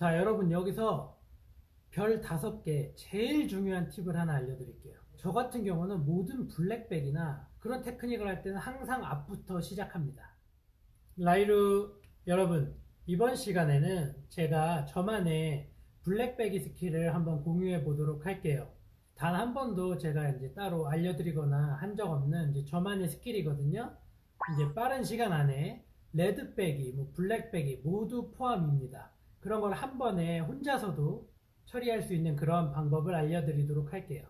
자, 여러분 여기서 별 5개 제일 중요한 팁을 하나 알려드릴게요. 저 같은 경우는 모든 블랙백이나 그런 테크닉을 할 때는 항상 앞부터 시작합니다. 라이루 여러분, 이번 시간에는 제가 저만의 블랙배기 스킬을 한번 공유해 보도록 할게요. 단 한 번도 제가 이제 따로 알려드리거나 한 적 없는 이제 저만의 스킬이거든요. 이제 빠른 시간 안에 레드배기, 블랙배기 모두 포함입니다. 그런 걸 한 번에 혼자서도 처리할 수 있는 그런 방법을 알려드리도록 할게요.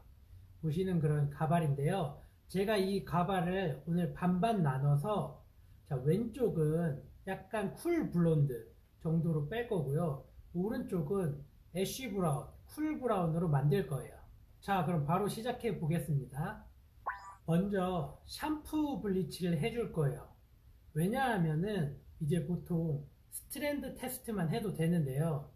보시는 그런 가발인데요. 제가 이 가발을 오늘 반반 나눠서 자, 왼쪽은 약간 쿨 블론드 정도로 뺄 거고요. 오른쪽은 애쉬 브라운, 쿨 브라운으로 만들 거예요. 자, 그럼 바로 시작해 보겠습니다. 먼저 샴푸 블리치를 해줄 거예요. 왜냐하면은 이제 보통 스트랜드 테스트만 해도 되는데요.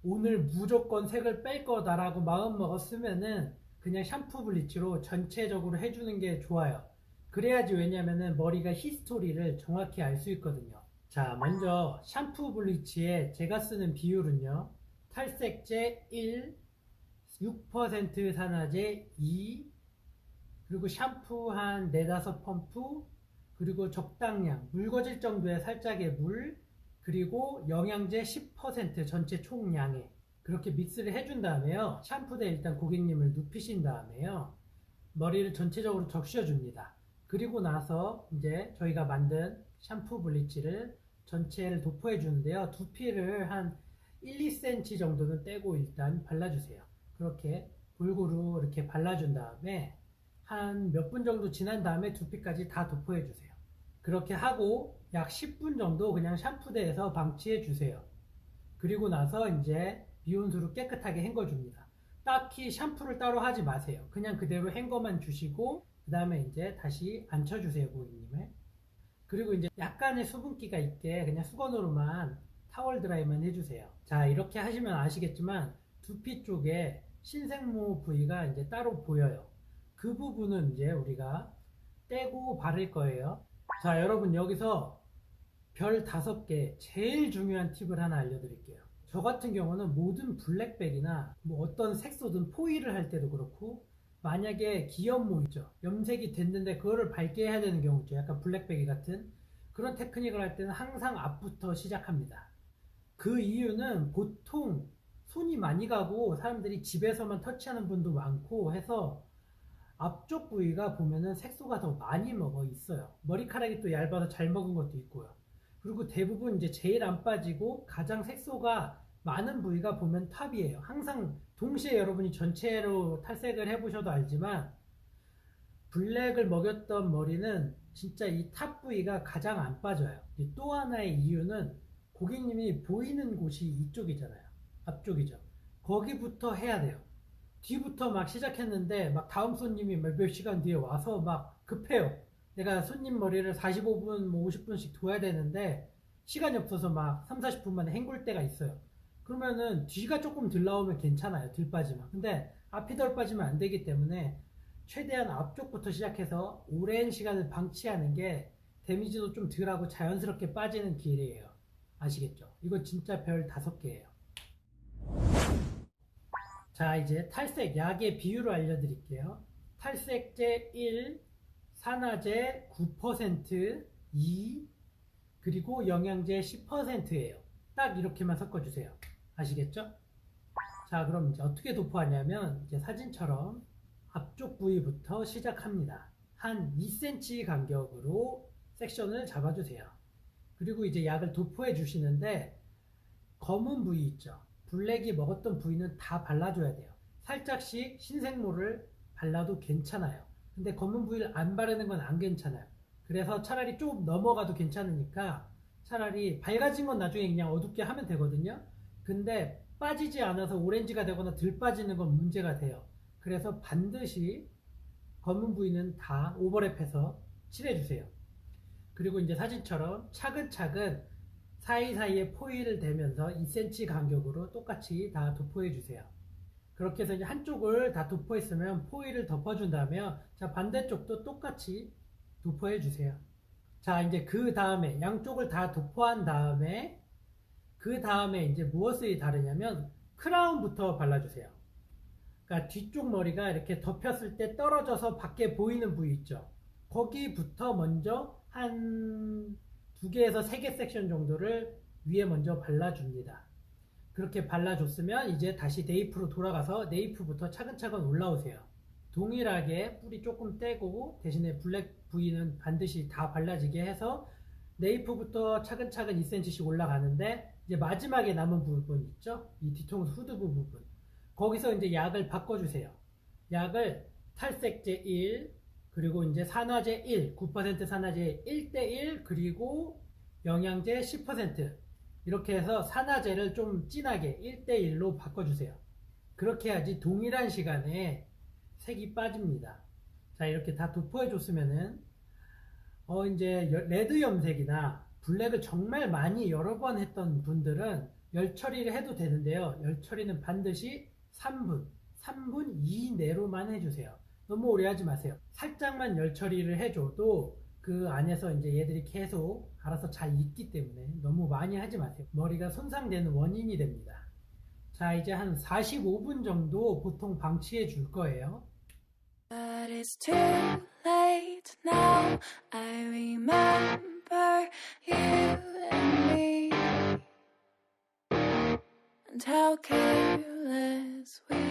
오늘 무조건 색을 뺄 거다라고 마음 먹었으면은 그냥 샴푸 블리치로 전체적으로 해주는 게 좋아요. 그래야지, 왜냐면은 머리가 히스토리를 정확히 알 수 있거든요. 자, 먼저 샴푸 블리치에 제가 쓰는 비율은요. 탈색제 1, 6% 산화제 2, 그리고 샴푸 한 4-5펌프, 그리고 적당량, 묽어질 정도의 살짝의 물, 그리고 영양제 10% 전체 총량에 그렇게 믹스를 해준 다음에요. 샴푸대에 일단 고객님을 눕히신 다음에요. 머리를 전체적으로 적셔줍니다. 그리고 나서 이제 저희가 만든 샴푸 블리치를 전체를 도포해 주는데요. 두피를 한 1, 2cm 정도는 떼고 일단 발라주세요. 그렇게 골고루 이렇게 발라준 다음에 한 몇 분 정도 지난 다음에 두피까지 다 도포해 주세요. 그렇게 하고 약 10분 정도 그냥 샴푸대에서 방치해 주세요. 그리고 나서 이제 미온수로 깨끗하게 헹궈줍니다. 딱히 샴푸를 따로 하지 마세요. 그냥 그대로 헹궈만 주시고 그 다음에 이제 다시 앉혀주세요, 고객님을. 그리고 이제 약간의 수분기가 있게 그냥 수건으로만 타월 드라이만 해주세요. 자, 이렇게 하시면 아시겠지만 두피 쪽에 신생모 부위가 이제 따로 보여요. 그 부분은 이제 우리가 떼고 바를 거예요. 자, 여러분 여기서 별 5개 제일 중요한 팁을 하나 알려드릴게요. 저 같은 경우는 모든 블랙백이나 어떤 색소든 포일을 할 때도 그렇고, 만약에 기염모 있죠, 염색이 됐는데 그거를 밝게 해야 되는 경우 있죠, 약간 블랙백이 같은 그런 테크닉을 할 때는 항상 앞부터 시작합니다. 그 이유는 보통 손이 많이 가고 사람들이 집에서만 터치하는 분도 많고 해서 앞쪽 부위가 보면은 색소가 더 많이 먹어 있어요. 머리카락이 또 얇아서 잘 먹은 것도 있고요. 그리고 대부분 이제 제일 안 빠지고 가장 색소가 많은 부위가 보면 탑이에요. 항상 동시에 여러분이 전체로 탈색을 해보셔도 알지만 블랙을 먹였던 머리는 진짜 이 탑 부위가 가장 안 빠져요. 또 하나의 이유는 고객님이 보이는 곳이 이쪽이잖아요. 앞쪽이죠. 거기부터 해야 돼요. 뒤부터 막 시작했는데 막 다음 손님이 몇 시간 뒤에 와서 막 급해요. 내가 손님 머리를 45분, 50분씩 둬야 되는데 시간이 없어서 막 3, 40분 만에 헹굴 때가 있어요. 그러면은 뒤가 조금 덜 나오면 괜찮아요. 덜 빠지면. 근데 앞이 덜 빠지면 안 되기 때문에 최대한 앞쪽부터 시작해서 오랜 시간을 방치하는 게 데미지도 좀 덜하고 자연스럽게 빠지는 길이에요. 아시겠죠? 이거 진짜 별 5개예요. 자, 이제 탈색 약의 비율을 알려드릴게요. 탈색제 1, 산화제 9%, 2, 그리고 영양제 10%예요. 딱 이렇게만 섞어주세요. 아시겠죠? 자, 그럼 이제 어떻게 도포하냐면 이제 사진처럼 앞쪽 부위부터 시작합니다. 한 2cm 간격으로 섹션을 잡아주세요. 그리고 이제 약을 도포해 주시는데 검은 부위 있죠? 블랙이 먹었던 부위는 다 발라줘야 돼요. 살짝씩 신생모를 발라도 괜찮아요. 근데 검은 부위를 안 바르는 건 안 괜찮아요. 그래서 차라리 좀 넘어가도 괜찮으니까 차라리 밝아진 건 나중에 그냥 어둡게 하면 되거든요. 근데 빠지지 않아서 오렌지가 되거나 덜 빠지는 건 문제가 돼요. 그래서 반드시 검은 부위는 다 오버랩해서 칠해주세요. 그리고 이제 사진처럼 차근차근 사이사이에 포일을 대면서 2cm 간격으로 똑같이 다 도포해 주세요. 그렇게 해서 이제 한쪽을 다 도포했으면 포일을 덮어준 다음에 자, 반대쪽도 똑같이 도포해 주세요. 자, 이제 그 다음에 양쪽을 다 도포한 다음에 그 그 다음에 이제 무엇이 다르냐면 크라운부터 발라주세요. 그러니까 뒤쪽 머리가 이렇게 덮였을 때 떨어져서 밖에 보이는 부위 있죠. 거기부터 먼저 한 2개에서 3개 섹션 정도를 위에 먼저 발라줍니다. 그렇게 발라줬으면 이제 다시 네이프로 돌아가서 네이프부터 차근차근 올라오세요. 동일하게 뿌리 조금 떼고 대신에 블랙 부위는 반드시 다 발라지게 해서 네이프부터 차근차근 2cm씩 올라가는데 이제 마지막에 남은 부분 있죠? 이 뒤통수 후두부 부분. 거기서 이제 약을 바꿔주세요. 약을 탈색제 1, 그리고 이제 산화제 1, 9% 산화제 1:1, 그리고 영양제 10%. 이렇게 해서 산화제를 좀 진하게 1:1로 바꿔주세요. 그렇게 해야지 동일한 시간에 색이 빠집니다. 자, 이렇게 다 도포해줬으면은, 이제 레드 염색이나 블랙을 정말 많이 여러 번 했던 분들은 열 처리를 해도 되는데요. 열 처리는 반드시 3분 이내로만 해주세요. 너무 오래 하지 마세요. 살짝만 열 처리를 해줘도 그 안에서 이제 얘들이 계속 알아서 잘 익기 때문에 너무 많이 하지 마세요. 머리가 손상되는 원인이 됩니다. 자, 이제 한 45분 정도 보통 방치해 줄 거예요. But it's too late now. I remember you and me, and how careless we